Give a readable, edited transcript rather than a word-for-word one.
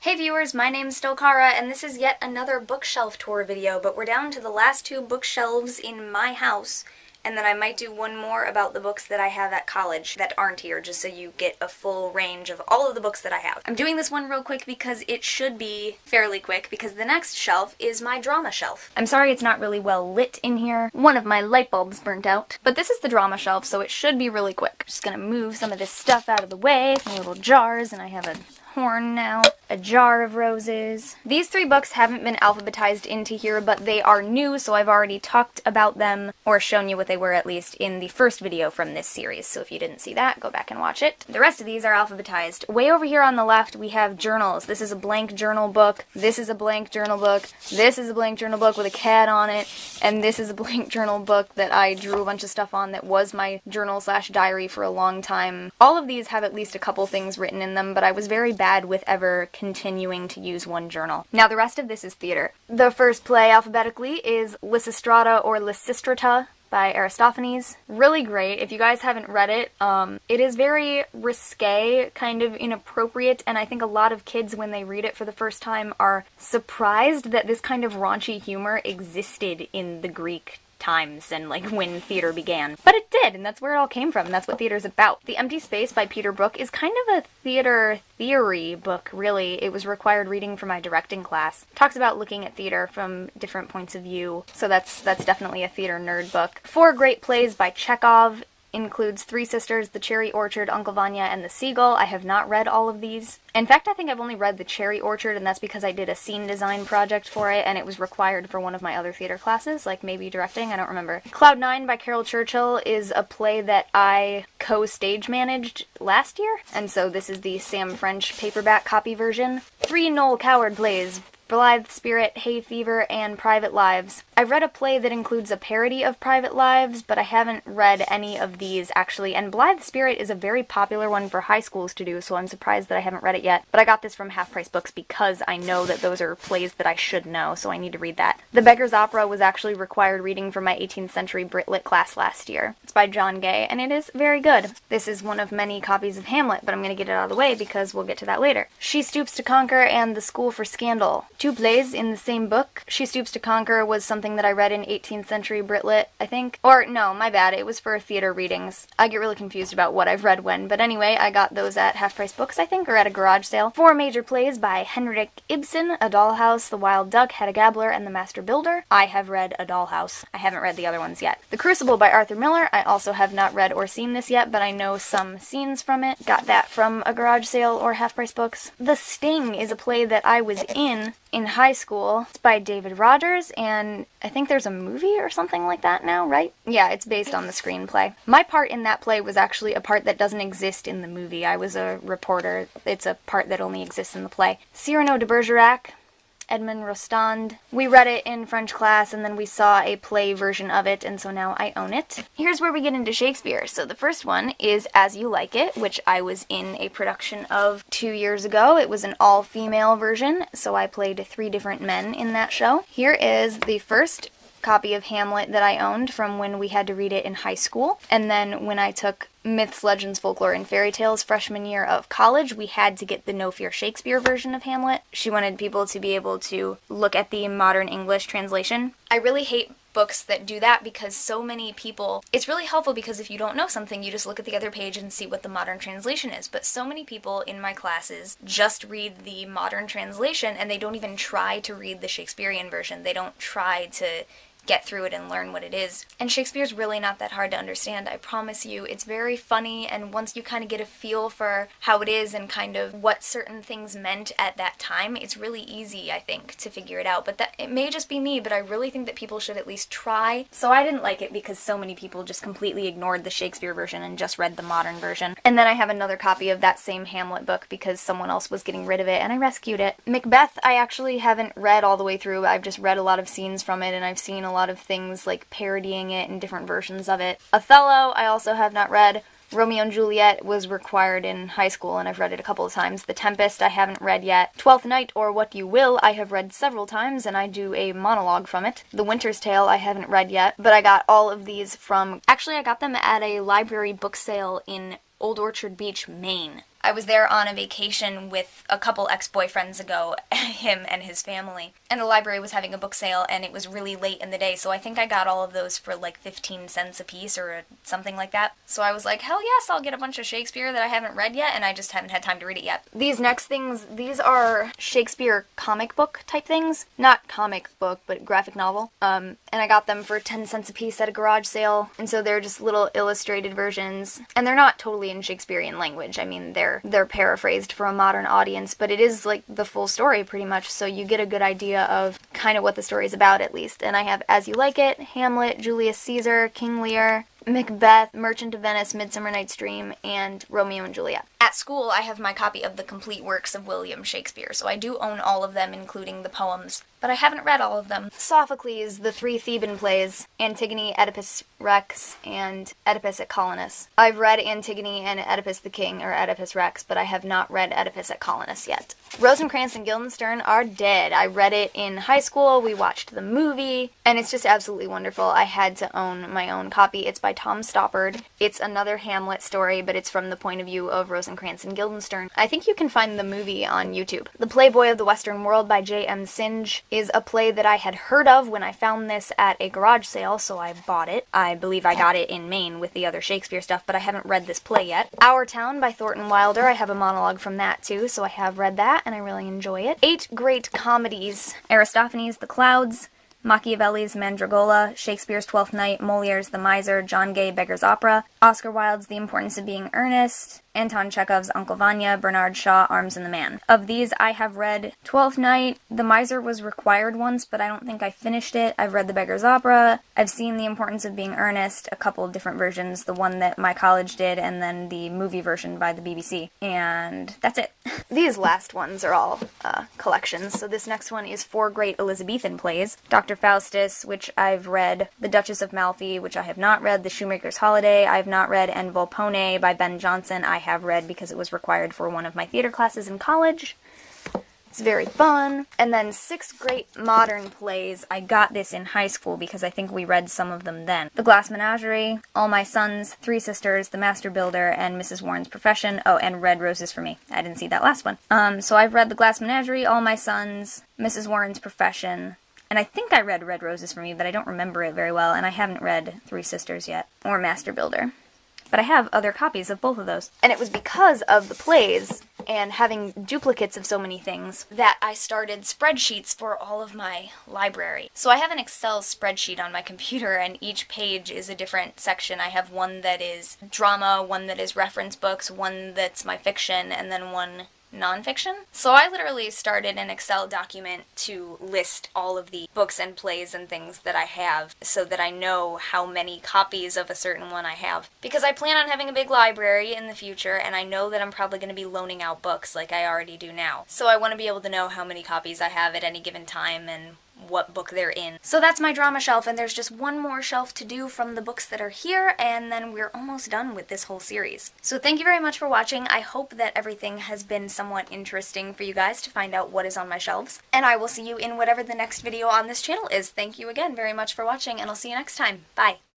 Hey viewers, my name's still Cara, and this is yet another bookshelf tour video, but we're down to the last two bookshelves in my house, and then I might do one more about the books that I have at college that aren't here, just so you get a full range of all of the books that I have. I'm doing this one real quick because it should be fairly quick, because the next shelf is my drama shelf. I'm sorry it's not really well lit in here. One of my light bulbs burnt out. But this is the drama shelf, so it should be really quick. Just gonna move some of this stuff out of the way, some little jars, and I have a horn now, a jar of roses. These three books haven't been alphabetized into here, but they are new, so I've already talked about them, or shown you what they were at least, in the first video from this series, so if you didn't see that, go back and watch it. The rest of these are alphabetized. Way over here on the left, we have journals. This is a blank journal book, this is a blank journal book, this is a blank journal book with a cat on it, and this is a blank journal book that I drew a bunch of stuff on that was my journal/diary for a long time. All of these have at least a couple things written in them, but I was very bad with ever continuing to use one journal. Now the rest of this is theater. The first play alphabetically is Lysistrata or Lysistrata by Aristophanes. Really great. If you guys haven't read it, it is very risque, kind of inappropriate, and I think a lot of kids when they read it for the first time are surprised that this kind of raunchy humor existed in the Greek times and like when theater began. But it did, and that's where it all came from, and that's what theater's about. The Empty Space by Peter Brook is kind of a theater theory book, really. It was required reading for my directing class. It talks about looking at theater from different points of view, so that's definitely a theater nerd book. Four Great Plays by Chekhov includes Three Sisters, The Cherry Orchard, Uncle Vanya, and The Seagull. I have not read all of these. In fact, I think I've only read The Cherry Orchard, and that's because I did a scene design project for it, and it was required for one of my other theater classes, like maybe directing, I don't remember. Cloud 9 by Carol Churchill is a play that I co-stage managed last year, and so this is the Sam French paperback copy version. Three Noel Coward plays, Blithe Spirit, Hay Fever, and Private Lives. I've read a play that includes a parody of Private Lives, but I haven't read any of these, actually, and Blithe Spirit is a very popular one for high schools to do, so I'm surprised that I haven't read it yet. But I got this from Half Price Books because I know that those are plays that I should know, so I need to read that. The Beggar's Opera was actually required reading for my 18th century Brit Lit class last year. It's by John Gay, and it is very good. This is one of many copies of Hamlet, but I'm going to get it out of the way because we'll get to that later. She Stoops to Conquer and The School for Scandal. Two plays in the same book. She Stoops to Conquer was something that I read in 18th century Brit Lit, I think. Or, no, my bad, it was for theater readings. I get really confused about what I've read when, but anyway, I got those at Half Price Books, I think, or at a garage sale. Four major plays by Henrik Ibsen, A Dollhouse, The Wild Duck, Hedda Gabler, and The Master Builder. I have read A Dollhouse. I haven't read the other ones yet. The Crucible by Arthur Miller. I also have not read or seen this yet, but I know some scenes from it. Got that from a garage sale or Half Price Books. The Sting is a play that I was in high school. It's by David Rogers, and I think there's a movie or something like that now, right? Yeah, it's based on the screenplay. My part in that play was actually a part that doesn't exist in the movie. I was a reporter. It's a part that only exists in the play. Cyrano de Bergerac, Edmond Rostand. We read it in French class, and then we saw a play version of it, and so now I own it. Here's where we get into Shakespeare. So the first one is As You Like It, which I was in a production of 2 years ago. It was an all-female version, so I played three different men in that show. Here is the first copy of Hamlet that I owned from when we had to read it in high school, and then when I took Myths, Legends, Folklore, and Fairy Tales freshman year of college, we had to get the No Fear Shakespeare version of Hamlet. She wanted people to be able to look at the modern English translation. I really hate books that do that because so many people, it's really helpful because if you don't know something, you just look at the other page and see what the modern translation is, but so many people in my classes just read the modern translation and they don't even try to read the Shakespearean version. They don't try to get through it and learn what it is. And Shakespeare's really not that hard to understand, I promise you. It's very funny, and once you kind of get a feel for how it is and kind of what certain things meant at that time, it's really easy, I think, to figure it out. But that it may just be me, but I really think that people should at least try. So I didn't like it because so many people just completely ignored the Shakespeare version and just read the modern version. And then I have another copy of that same Hamlet book because someone else was getting rid of it, and I rescued it. Macbeth, I actually haven't read all the way through. I've just read a lot of scenes from it, and I've seen a lot of things like parodying it and different versions of it. Othello, I also have not read. Romeo and Juliet was required in high school, and I've read it a couple of times. The Tempest I haven't read yet. Twelfth Night, or What You Will, I have read several times, and I do a monologue from it. The Winter's Tale I haven't read yet, but I got all of these from... Actually, I got them at a library book sale in Old Orchard Beach, Maine. I was there on a vacation with a couple ex-boyfriends ago, him and his family, and the library was having a book sale, and it was really late in the day, so I think I got all of those for like 15 cents a piece or something like that. So I was like, hell yes, I'll get a bunch of Shakespeare that I haven't read yet, and I just haven't had time to read it yet. These next things, these are Shakespeare comic book type things. Not comic book, but graphic novel. And I got them for 10 cents a piece at a garage sale, and so they're just little illustrated versions, and they're not totally in Shakespearean language. I mean, they're paraphrased for a modern audience, but it is like the full story pretty much, so you get a good idea of kind of what the story is about at least. And I have As You Like It, Hamlet, Julius Caesar, King Lear, Macbeth, Merchant of Venice, Midsummer Night's Dream, and Romeo and Juliet. At school, I have my copy of the complete works of William Shakespeare, so I do own all of them, including the poems, but I haven't read all of them. Sophocles, the 3 Theban plays, Antigone, Oedipus Rex, and Oedipus at Colonus. I've read Antigone and Oedipus the King, or Oedipus Rex, but I have not read Oedipus at Colonus yet. Rosencrantz and Guildenstern are dead. I read it in high school, we watched the movie, and it's just absolutely wonderful. I had to own my own copy. It's by Tom Stoppard. It's another Hamlet story, but it's from the point of view of Rosencrantz and Guildenstern. I think you can find the movie on YouTube. The Playboy of the Western World by J.M. Singe is a play that I had heard of when I found this at a garage sale, so I bought it. I believe I got it in Maine with the other Shakespeare stuff, but I haven't read this play yet. Our Town by Thornton Wilder. I have a monologue from that too, so I have read that, and I really enjoy it. 8 great comedies. Aristophanes' The Clouds, Machiavelli's Mandragola, Shakespeare's Twelfth Night, Moliere's The Miser, John Gay, Beggar's Opera, Oscar Wilde's The Importance of Being Earnest, Anton Chekhov's Uncle Vanya, Bernard Shaw, Arms and the Man. Of these, I have read Twelfth Night. The Miser was required once, but I don't think I finished it. I've read The Beggar's Opera. I've seen The Importance of Being Earnest, a couple of different versions, the one that my college did, and then the movie version by the BBC. And that's it. These last ones are all collections. So this next one is 4 great Elizabethan plays. Dr. Faustus, which I've read. The Duchess of Malfi, which I have not read. The Shoemaker's Holiday, I have not read. And Volpone by Ben Jonson, I have read because it was required for one of my theater classes in college. It's very fun. And then 6 great modern plays. I got this in high school because I think we read some of them then. The Glass Menagerie, All My Sons, 3 Sisters, The Master Builder, and Mrs. Warren's Profession. Oh, and Red Roses for Me. I didn't see that last one. So I've read The Glass Menagerie, All My Sons, Mrs. Warren's Profession, and I think I read Red Roses for Me, but I don't remember it very well, and I haven't read 3 Sisters yet, or Master Builder. But I have other copies of both of those. And it was because of the plays and having duplicates of so many things that I started spreadsheets for all of my library. So I have an Excel spreadsheet on my computer, and each page is a different section. I have one that is drama, one that is reference books, one that's my fiction, and then one nonfiction. So I literally started an Excel document to list all of the books and plays and things that I have so that I know how many copies of a certain one I have. Because I plan on having a big library in the future, and I know that I'm probably going to be loaning out books like I already do now. So I want to be able to know how many copies I have at any given time and what book they're in. So that's my drama shelf, and there's just one more shelf to do from the books that are here, and then we're almost done with this whole series. So thank you very much for watching. I hope that everything has been somewhat interesting for you guys to find out what is on my shelves, and I will see you in whatever the next video on this channel is. Thank you again very much for watching, and I'll see you next time. Bye!